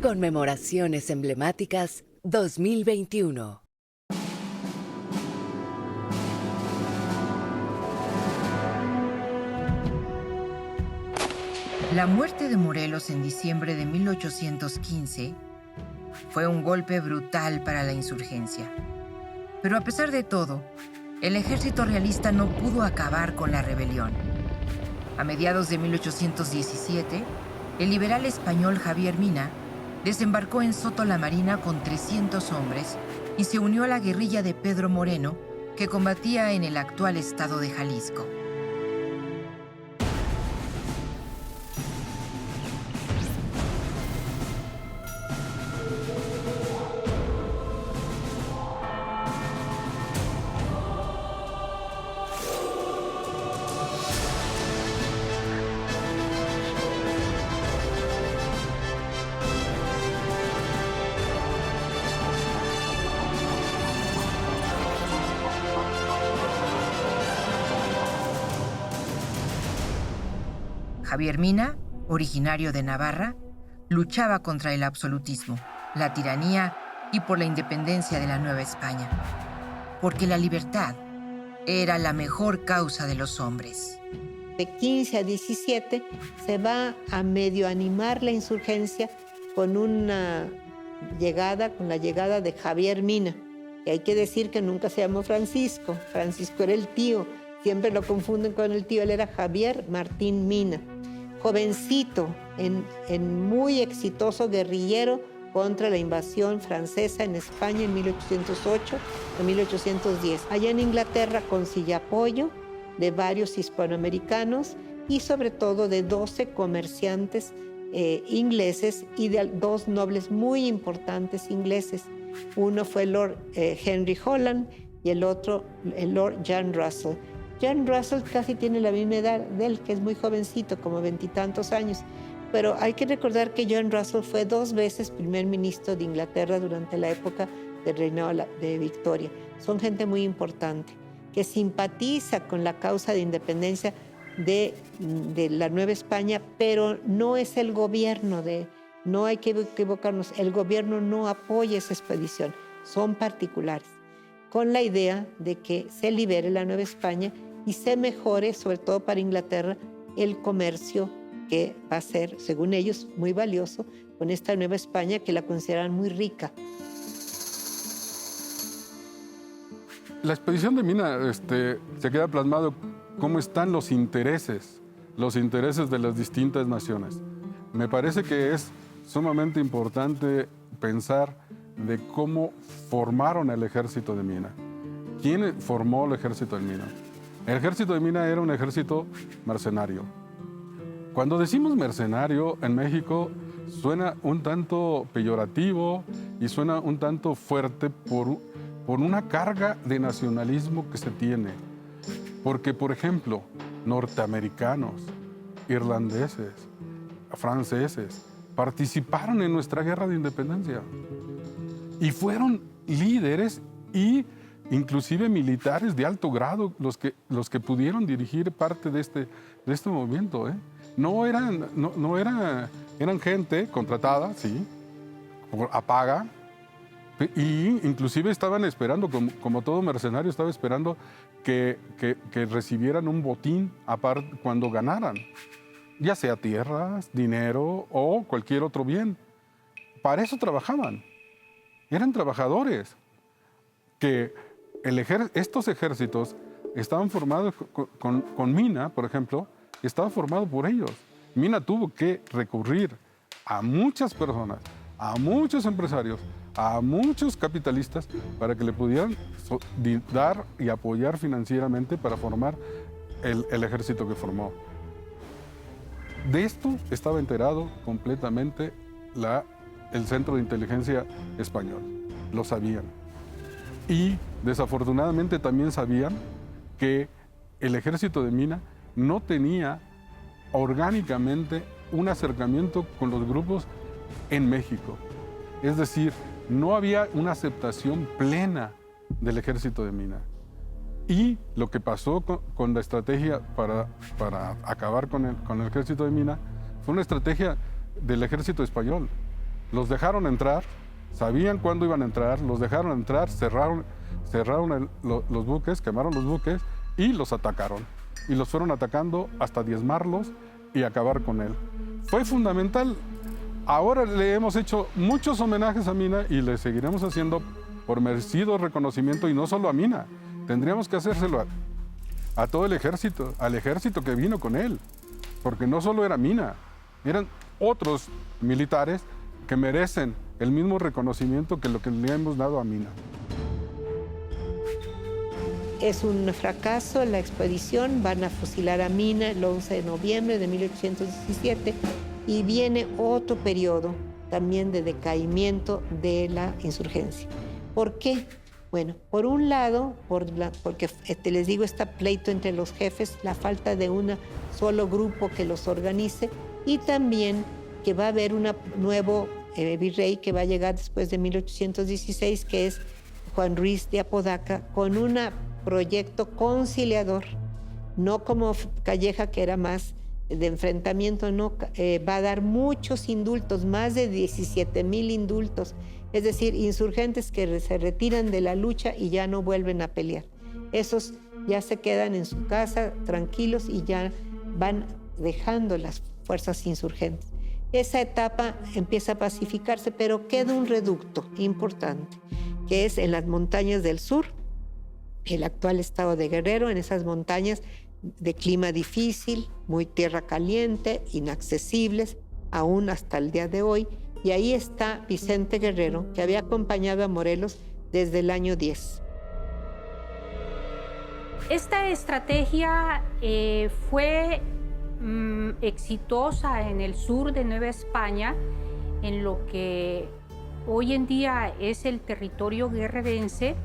Conmemoraciones emblemáticas 2021. La muerte de Morelos en diciembre de 1815 fue un golpe brutal para la insurgencia. Pero a pesar de todo, el ejército realista no pudo acabar con la rebelión. A mediados de 1817, el liberal español Javier Mina desembarcó en Soto la Marina con 300 hombres y se unió a la guerrilla de Pedro Moreno, que combatía en el actual estado de Jalisco. Javier Mina, originario de Navarra, luchaba contra el absolutismo, la tiranía y por la independencia de la Nueva España, porque la libertad era la mejor causa de los hombres. De 15 a 17 se va a medio animar la insurgencia con la llegada de Javier Mina. Y hay que decir que nunca se llamó Francisco. Francisco era el tío. Siempre lo confunden con el tío. Él era Javier Martín Mina. Jovencito, muy exitoso guerrillero contra la invasión francesa en España en 1808 a 1810. Allá en Inglaterra consigue apoyo de varios hispanoamericanos y sobre todo de 12 comerciantes ingleses y de 2 nobles muy importantes ingleses. Uno fue Lord Henry Holland y el otro el Lord John Russell. John Russell casi tiene la misma edad de él, que es muy jovencito, como 20 y tantos años. Pero hay que recordar que John Russell fue 2 veces primer ministro de Inglaterra durante la época del reinado de Victoria. Son gente muy importante, que simpatiza con la causa de independencia de la Nueva España, pero no es el gobierno no hay que equivocarnos, el gobierno no apoya esa expedición, son particulares, con la idea de que se libere la Nueva España y se mejore, sobre todo para Inglaterra, el comercio que va a ser, según ellos, muy valioso con esta Nueva España que la consideran muy rica. La expedición de Mina se queda plasmado cómo están los intereses de las distintas naciones. Me parece que es sumamente importante pensar de cómo formaron el ejército de Mina. ¿Quién formó el ejército de Mina? El ejército de Mina era un ejército mercenario. Cuando decimos mercenario en México suena un tanto peyorativo y suena un tanto fuerte por una carga de nacionalismo que se tiene. Porque, por ejemplo, norteamericanos, irlandeses, franceses, participaron en nuestra guerra de independencia y fueron líderes y inclusive militares de alto grado los que pudieron dirigir parte de este movimiento. Eran gente contratada, sí, a paga, y inclusive estaban esperando, como todo mercenario, estaba esperando que recibieran un botín aparte cuando ganaran, ya sea tierras, dinero o cualquier otro bien. Para eso trabajaban. Eran trabajadores. Que estos ejércitos estaban formados con Mina, por ejemplo, estaba formado por ellos. Mina tuvo que recurrir a muchas personas, a muchos empresarios, a muchos capitalistas para que le pudieran dar y apoyar financieramente para formar el ejército que formó. De esto estaba enterado completamente el Centro de Inteligencia Español. Lo sabían. Y desafortunadamente también sabían que el ejército de Mina no tenía orgánicamente un acercamiento con los grupos en México. Es decir, no había una aceptación plena del ejército de Mina. Y lo que pasó con la estrategia para acabar con el ejército de Mina fue una estrategia del ejército español. los dejaron entrar, sabían cuándo iban a entrar, los dejaron entrar, cerraron los buques, quemaron los buques y los atacaron. Y los fueron atacando hasta diezmarlos y acabar con él. Fue fundamental. Ahora le hemos hecho muchos homenajes a Mina y le seguiremos haciendo por merecido reconocimiento, y no solo a Mina. Tendríamos que hacérselo a todo el ejército, al ejército que vino con él. Porque no solo era Mina, eran otros militares que merecen el mismo reconocimiento que lo que le hemos dado a Mina. Es un fracaso la expedición, van a fusilar a Mina el 11 de noviembre de 1817 y viene otro periodo también de decaimiento de la insurgencia. ¿Por qué? Bueno, por un lado, porque les digo, está pleito entre los jefes, la falta de un solo grupo que los organice, y también que va a haber un nuevo virrey que va a llegar después de 1816, que es Juan Ruiz de Apodaca, con un proyecto conciliador, no como Calleja, que era más de enfrentamiento, no, va a dar muchos indultos, más de 17,000 indultos, es decir, insurgentes que se retiran de la lucha y ya no vuelven a pelear. Esos ya se quedan en su casa tranquilos y ya van dejando las fuerzas insurgentes. Esa etapa empieza a pacificarse, pero queda un reducto importante, que es en las montañas del sur, el actual estado de Guerrero, en esas montañas de clima difícil, muy tierra caliente, inaccesibles, aún hasta el día de hoy. Y ahí está Vicente Guerrero, que había acompañado a Morelos desde el año 10. Esta estrategia fue exitosa en el sur de Nueva España, en lo que hoy en día es el territorio guerrerense,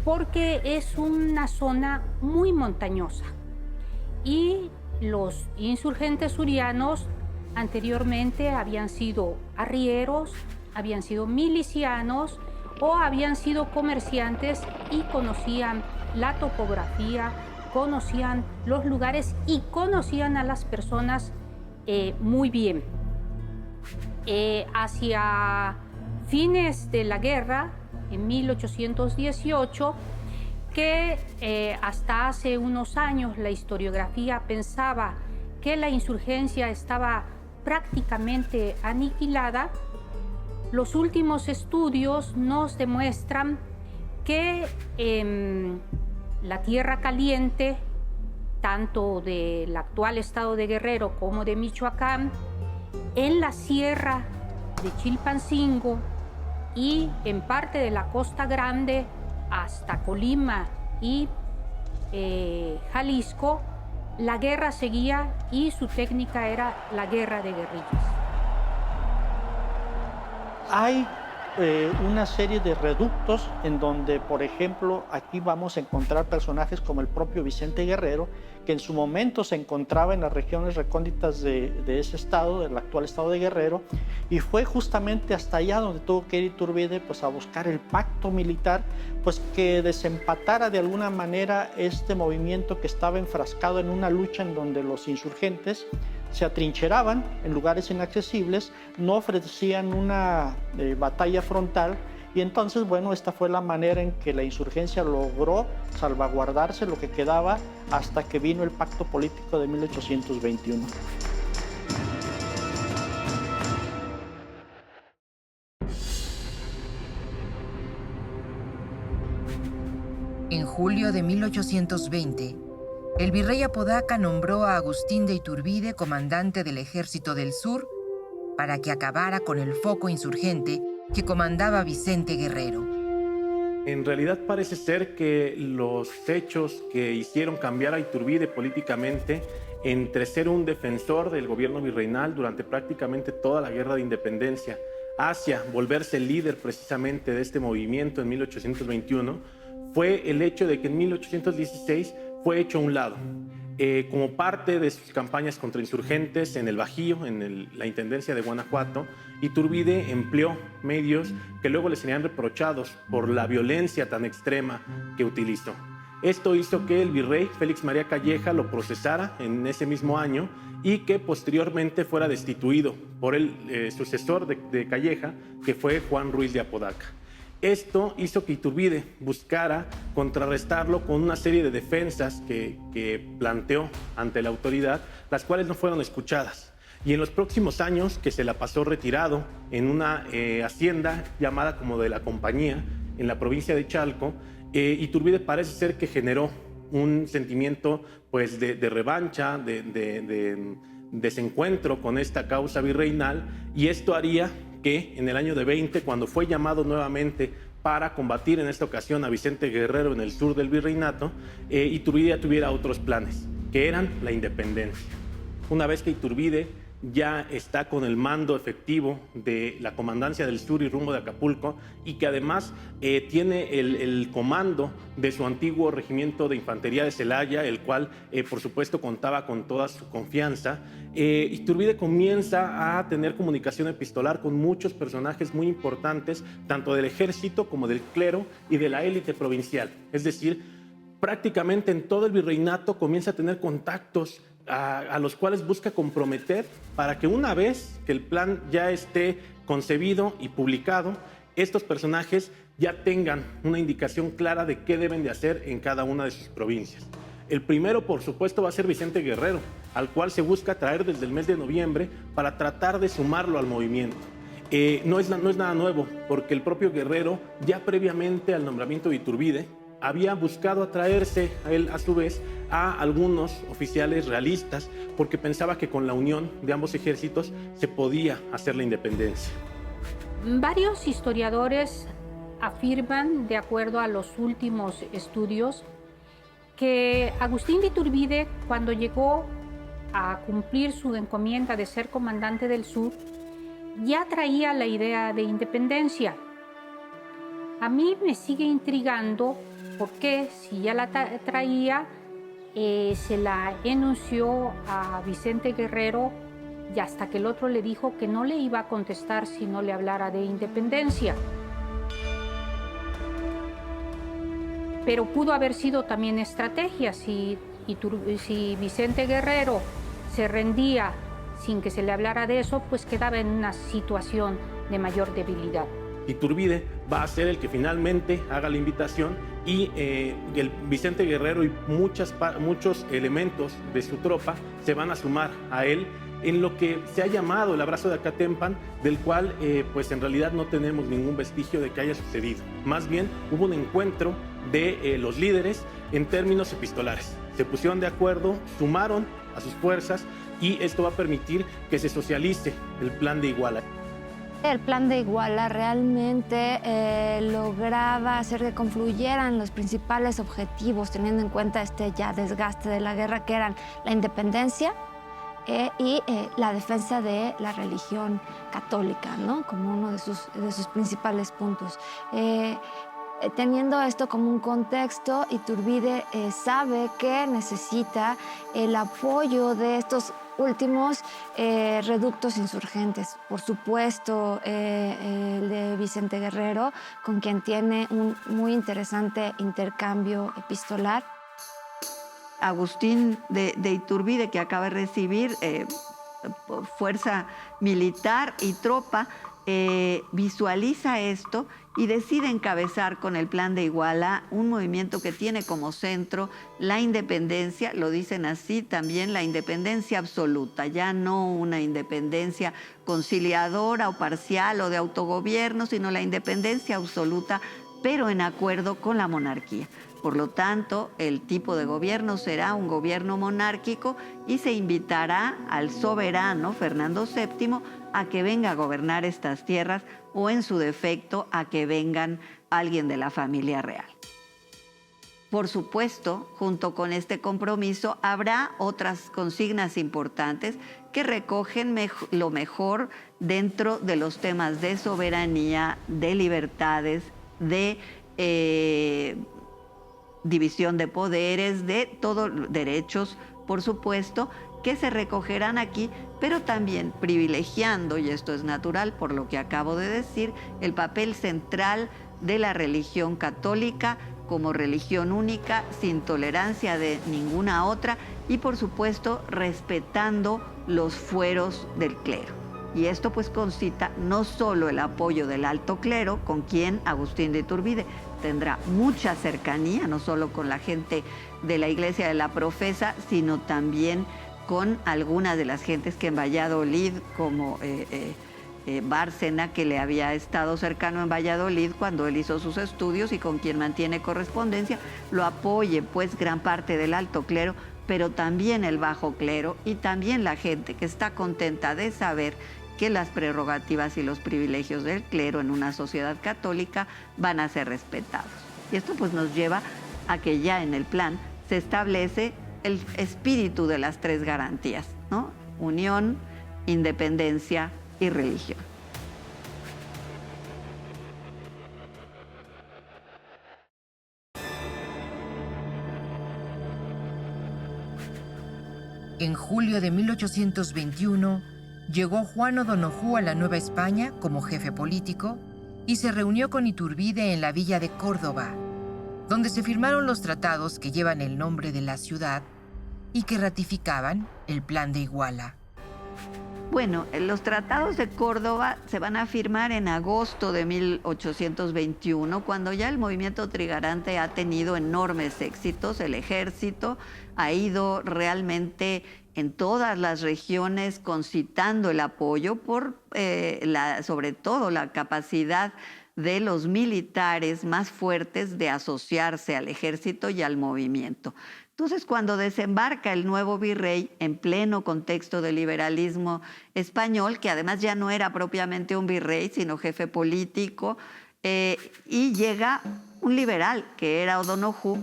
porque es una zona muy montañosa y los insurgentes surianos anteriormente habían sido arrieros, habían sido milicianos o habían sido comerciantes y conocían la topografía, conocían los lugares y conocían a las personas muy bien. Hacia fines de la guerra, en 1818, que hasta hace unos años la historiografía pensaba que la insurgencia estaba prácticamente aniquilada, los últimos estudios nos demuestran que la tierra caliente, tanto del actual estado de Guerrero como de Michoacán, en la sierra de Chilpancingo y en parte de la Costa Grande hasta Colima y Jalisco, la guerra seguía y su técnica era la guerra de guerrillas. Hay una serie de reductos en donde, por ejemplo, aquí vamos a encontrar personajes como el propio Vicente Guerrero, que en su momento se encontraba en las regiones recónditas de ese estado, del actual estado de Guerrero, y fue justamente hasta allá donde tuvo que ir Iturbide pues, a buscar el pacto militar, pues que desempatara de alguna manera este movimiento que estaba enfrascado en una lucha en donde los insurgentes se atrincheraban en lugares inaccesibles, no ofrecían una batalla frontal, y entonces, bueno, esta fue la manera en que la insurgencia logró salvaguardarse lo que quedaba hasta que vino el pacto político de 1821. En julio de 1820, el virrey Apodaca nombró a Agustín de Iturbide comandante del Ejército del Sur para que acabara con el foco insurgente que comandaba Vicente Guerrero. En realidad parece ser que los hechos que hicieron cambiar a Iturbide políticamente, entre ser un defensor del gobierno virreinal durante prácticamente toda la guerra de independencia, hacia volverse el líder precisamente de este movimiento en 1821, fue el hecho de que en 1816 fue hecho a un lado. Como parte de sus campañas contra insurgentes en el Bajío, en la Intendencia de Guanajuato, Iturbide empleó medios que luego le serían reprochados por la violencia tan extrema que utilizó. Esto hizo que el virrey Félix María Calleja lo procesara en ese mismo año y que posteriormente fuera destituido por el sucesor de Calleja, que fue Juan Ruiz de Apodaca. Esto hizo que Iturbide buscara contrarrestarlo con una serie de defensas que planteó ante la autoridad, las cuales no fueron escuchadas. Y en los próximos años, que se la pasó retirado en una hacienda llamada como de la Compañía, en la provincia de Chalco, Iturbide parece ser que generó un sentimiento pues, de revancha, de desencuentro con esta causa virreinal, y esto haría que en el año de 20, cuando fue llamado nuevamente para combatir en esta ocasión a Vicente Guerrero en el sur del virreinato, Iturbide ya tuviera otros planes, que eran la independencia. Una vez que Iturbide ya está con el mando efectivo de la Comandancia del Sur y rumbo de Acapulco, y que además tiene el comando de su antiguo regimiento de infantería de Celaya, el cual por supuesto contaba con toda su confianza, Iturbide comienza a tener comunicación epistolar con muchos personajes muy importantes, tanto del ejército como del clero y de la élite provincial. Es decir, prácticamente en todo el virreinato comienza a tener contactos a los cuales busca comprometer para que una vez que el plan ya esté concebido y publicado, estos personajes ya tengan una indicación clara de qué deben de hacer en cada una de sus provincias. El primero, por supuesto, va a ser Vicente Guerrero, al cual se busca traer desde el mes de noviembre para tratar de sumarlo al movimiento. No es nada nuevo, porque el propio Guerrero, ya previamente al nombramiento de Iturbide, había buscado atraerse a él, a su vez, a algunos oficiales realistas, porque pensaba que con la unión de ambos ejércitos se podía hacer la independencia. Varios historiadores afirman, de acuerdo a los últimos estudios, que Agustín de Iturbide, cuando llegó a cumplir su encomienda de ser comandante del sur, ya traía la idea de independencia. A mí me sigue intrigando por qué, si ya la traía, se la enunció a Vicente Guerrero, y hasta que el otro le dijo que no le iba a contestar si no le hablara de independencia. Pero pudo haber sido también estrategia. Si Vicente Guerrero se rendía sin que se le hablara de eso, pues quedaba en una situación de mayor debilidad. Iturbide va a ser el que finalmente haga la invitación, y el Vicente Guerrero y muchos elementos de su tropa se van a sumar a él en lo que se ha llamado el Abrazo de Acatempan, del cual pues en realidad no tenemos ningún vestigio de que haya sucedido. Más bien hubo un encuentro de los líderes en términos epistolares. Se pusieron de acuerdo, sumaron a sus fuerzas, y esto va a permitir que se socialice el plan de Iguala. El plan de Iguala realmente lograba hacer que confluyeran los principales objetivos, teniendo en cuenta este ya desgaste de la guerra, que eran la independencia y la defensa de la religión católica, ¿no? Como uno de sus principales puntos. Teniendo esto como un contexto, Iturbide sabe que necesita el apoyo de estos últimos reductos insurgentes. Por supuesto, el de Vicente Guerrero, con quien tiene un muy interesante intercambio epistolar. Agustín de Iturbide, que acaba de recibir fuerza militar y tropa, visualiza esto y decide encabezar con el plan de Iguala un movimiento que tiene como centro la independencia, lo dicen así también, la independencia absoluta, ya no una independencia conciliadora o parcial o de autogobierno, sino la independencia absoluta, pero en acuerdo con la monarquía. Por lo tanto, el tipo de gobierno será un gobierno monárquico, y se invitará al soberano Fernando VII a que venga a gobernar estas tierras, o en su defecto a que vengan alguien de la familia real. Por supuesto, junto con este compromiso habrá otras consignas importantes que recogen lo mejor dentro de los temas de soberanía, de libertades, de división de poderes, de todos derechos, por supuesto, que se recogerán aquí, pero también privilegiando, y esto es natural por lo que acabo de decir, el papel central de la religión católica como religión única, sin tolerancia de ninguna otra y por supuesto respetando los fueros del clero. Y esto pues concita no solo el apoyo del alto clero, con quien Agustín de Iturbide tendrá mucha cercanía, no solo con la gente de la Iglesia de la Profesa, sino también con algunas de las gentes que en Valladolid, como Bárcena, que le había estado cercano en Valladolid cuando él hizo sus estudios y con quien mantiene correspondencia, lo apoye pues gran parte del alto clero, pero también el bajo clero y también la gente que está contenta de saber que las prerrogativas y los privilegios del clero en una sociedad católica van a ser respetados. Y esto pues nos lleva a que ya en el plan se establece el espíritu de las tres garantías, ¿no? Unión, independencia y religión. En julio de 1821 llegó Juan O'Donoghue a la Nueva España como jefe político y se reunió con Iturbide en la villa de Córdoba, donde se firmaron los tratados que llevan el nombre de la ciudad y que ratificaban el Plan de Iguala. Bueno, los tratados de Córdoba se van a firmar en agosto de 1821, cuando ya el movimiento trigarante ha tenido enormes éxitos. El ejército ha ido realmente en todas las regiones concitando el apoyo por, sobre todo, la capacidad de los militares más fuertes de asociarse al ejército y al movimiento. Entonces, cuando desembarca el nuevo virrey en pleno contexto del liberalismo español, que además ya no era propiamente un virrey, sino jefe político, y llega un liberal, que era O'Donoghue,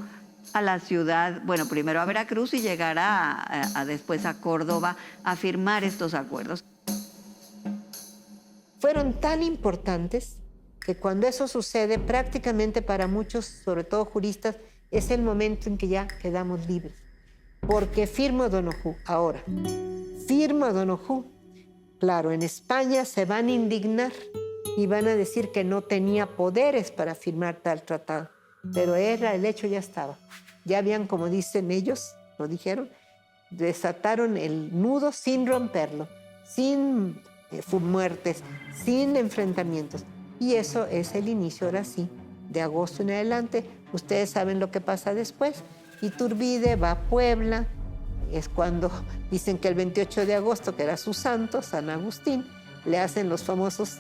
a la ciudad, bueno, primero a Veracruz y llegará después a Córdoba a firmar estos acuerdos. Fueron tan importantes que cuando eso sucede, prácticamente para muchos, sobre todo juristas, es el momento en que ya quedamos libres. Porque firma O'Donoghue ahora. Firma O'Donoghue. Claro, en España se van a indignar y van a decir que no tenía poderes para firmar tal tratado. Pero el hecho ya estaba. Ya habían, como dicen ellos, lo dijeron, desataron el nudo sin romperlo, sin muertes, sin enfrentamientos. Y eso es el inicio, ahora sí, de agosto en adelante. Ustedes saben lo que pasa después. Iturbide va a Puebla. Es cuando dicen que el 28 de agosto, que era su santo, San Agustín, le hacen los famosos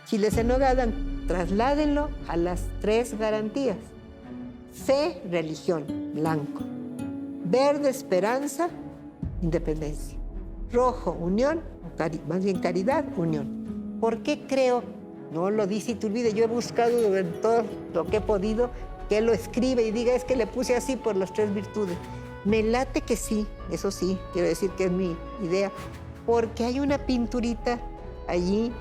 chiles en nogada. Trasládenlo a las tres garantías. Fe, religión, blanco. Verde, esperanza, independencia. Rojo, unión, más bien caridad, unión. ¿Por qué creo? No lo dice Iturbide, yo he buscado en todo lo que he podido que él lo escribe y diga, es que le puse así por las tres virtudes. Me late que sí, eso sí, quiero decir que es mi idea, porque hay una pinturita allí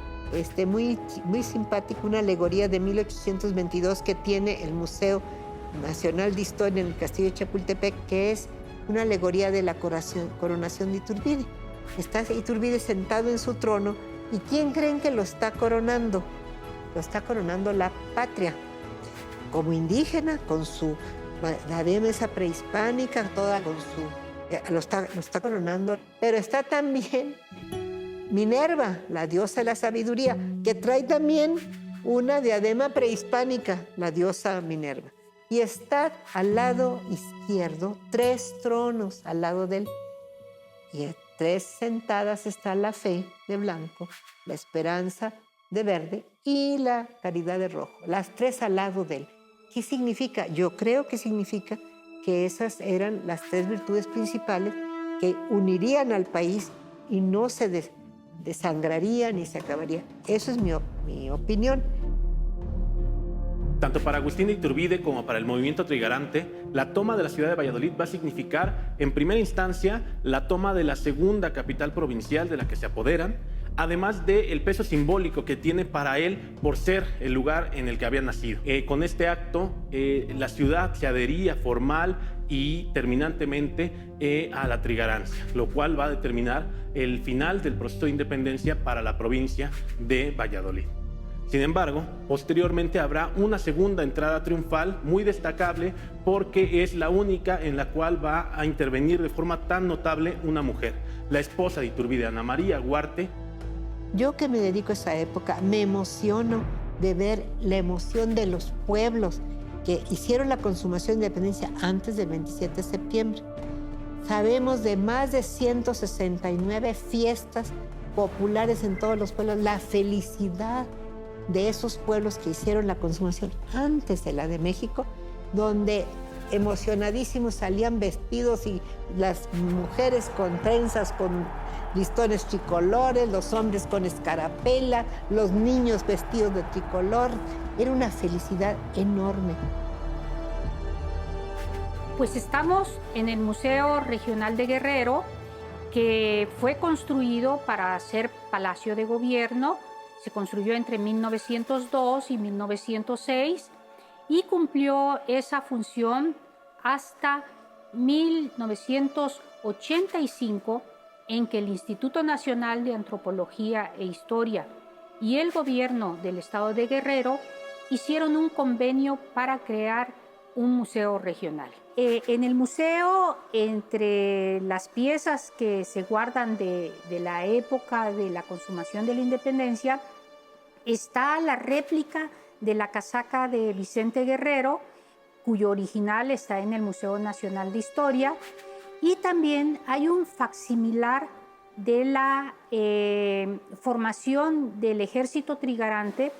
muy, muy simpática, una alegoría de 1822 que tiene el Museo Nacional de Historia en el Castillo de Chapultepec, que es una alegoría de la coronación de Iturbide. Está Iturbide sentado en su trono, ¿y quién creen que lo está coronando? Lo está coronando la patria, como indígena, con su diadema esa prehispánica, toda con su... Lo está coronando, pero está también Minerva, la diosa de la sabiduría, que trae también una diadema prehispánica, la diosa Minerva. Y está al lado izquierdo, tres tronos al lado de él. Y tres sentadas está la fe de blanco, la esperanza de verde y la caridad de rojo. Las tres al lado de él. ¿Qué significa? Yo creo que significa que esas eran las tres virtudes principales que unirían al país y no se desangraría ni se acabaría. Eso es mi opinión. Tanto para Agustín de Iturbide como para el movimiento trigarante, la toma de la ciudad de Valladolid va a significar, en primera instancia, la toma de la segunda capital provincial de la que se apoderan, además del peso simbólico que tiene para él por ser el lugar en el que había nacido. Con este acto, la ciudad se adhería formal y terminantemente a la trigarancia, lo cual va a determinar el final del proceso de independencia para la provincia de Valladolid. Sin embargo, posteriormente habrá una segunda entrada triunfal muy destacable porque es la única en la cual va a intervenir de forma tan notable una mujer, la esposa de Iturbide, Ana María Huarte. Yo que me dedico a esa época, me emociono de ver la emoción de los pueblos que hicieron la consumación de independencia antes del 27 de septiembre. Sabemos de más de 169 fiestas populares en todos los pueblos, la felicidad de esos pueblos que hicieron la consumación antes de la de México, donde emocionadísimos salían vestidos y las mujeres con trenzas, con listones tricolores, los hombres con escarapela, los niños vestidos de tricolor. Era una felicidad enorme. Pues estamos en el Museo Regional de Guerrero, que fue construido para ser Palacio de Gobierno. Se construyó entre 1902 y 1906 y cumplió esa función hasta 1985, en que el Instituto Nacional de Antropología e Historia y el gobierno del estado de Guerrero hicieron un convenio para crear un museo regional. En el museo, entre las piezas que se guardan de la época de la consumación de la independencia, está la réplica de la casaca de Vicente Guerrero, cuyo original está en el Museo Nacional de Historia, y también hay un facsimilar de la formación del Ejército Trigarante,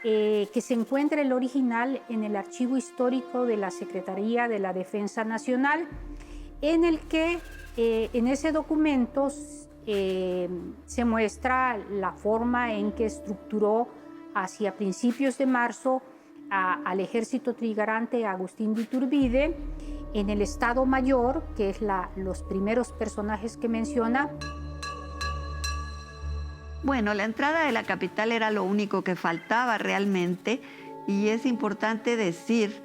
que se encuentra el original en el Archivo Histórico de la Secretaría de la Defensa Nacional, en el que en ese documento se muestra la forma en que estructuró hacia principios de marzo al Ejército Trigarante Agustín de Iturbide. En el Estado Mayor, que es los primeros personajes que menciona. Bueno, la entrada de la capital era lo único que faltaba realmente, y es importante decir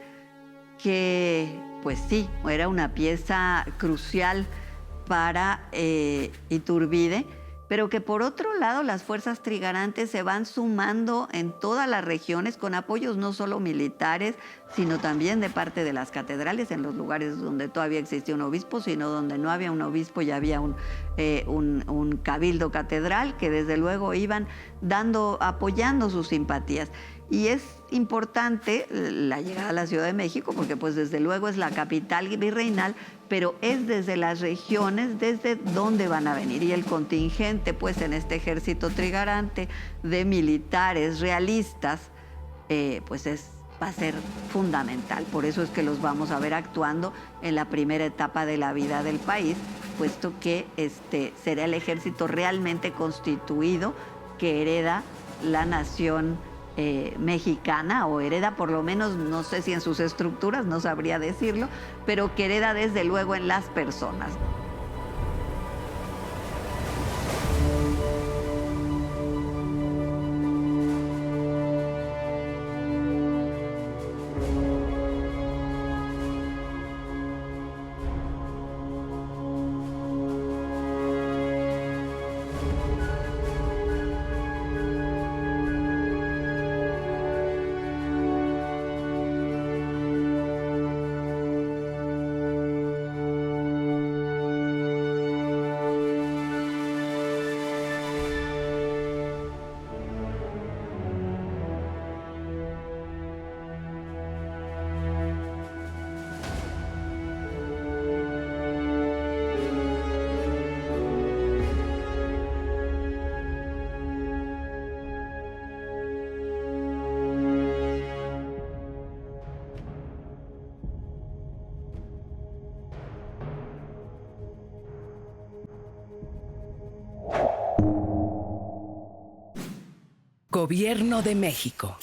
que, pues sí, era una pieza crucial para Iturbide, pero que por otro lado las fuerzas trigarantes se van sumando en todas las regiones con apoyos no solo militares, sino también de parte de las catedrales, en los lugares donde todavía existía un obispo, sino donde no había un obispo y había un cabildo catedral, que desde luego iban apoyando sus simpatías. Y es importante la llegada a la Ciudad de México, porque pues desde luego es la capital virreinal, pero es desde las regiones desde donde van a venir. Y el contingente pues en este ejército trigarante de militares realistas pues va a ser fundamental. Por eso es que los vamos a ver actuando en la primera etapa de la vida del país, puesto que será el ejército realmente constituido que hereda la nación mexicana, o hereda por lo menos, no sé si en sus estructuras, no sabría decirlo, pero que hereda desde luego en las personas. Gobierno de México.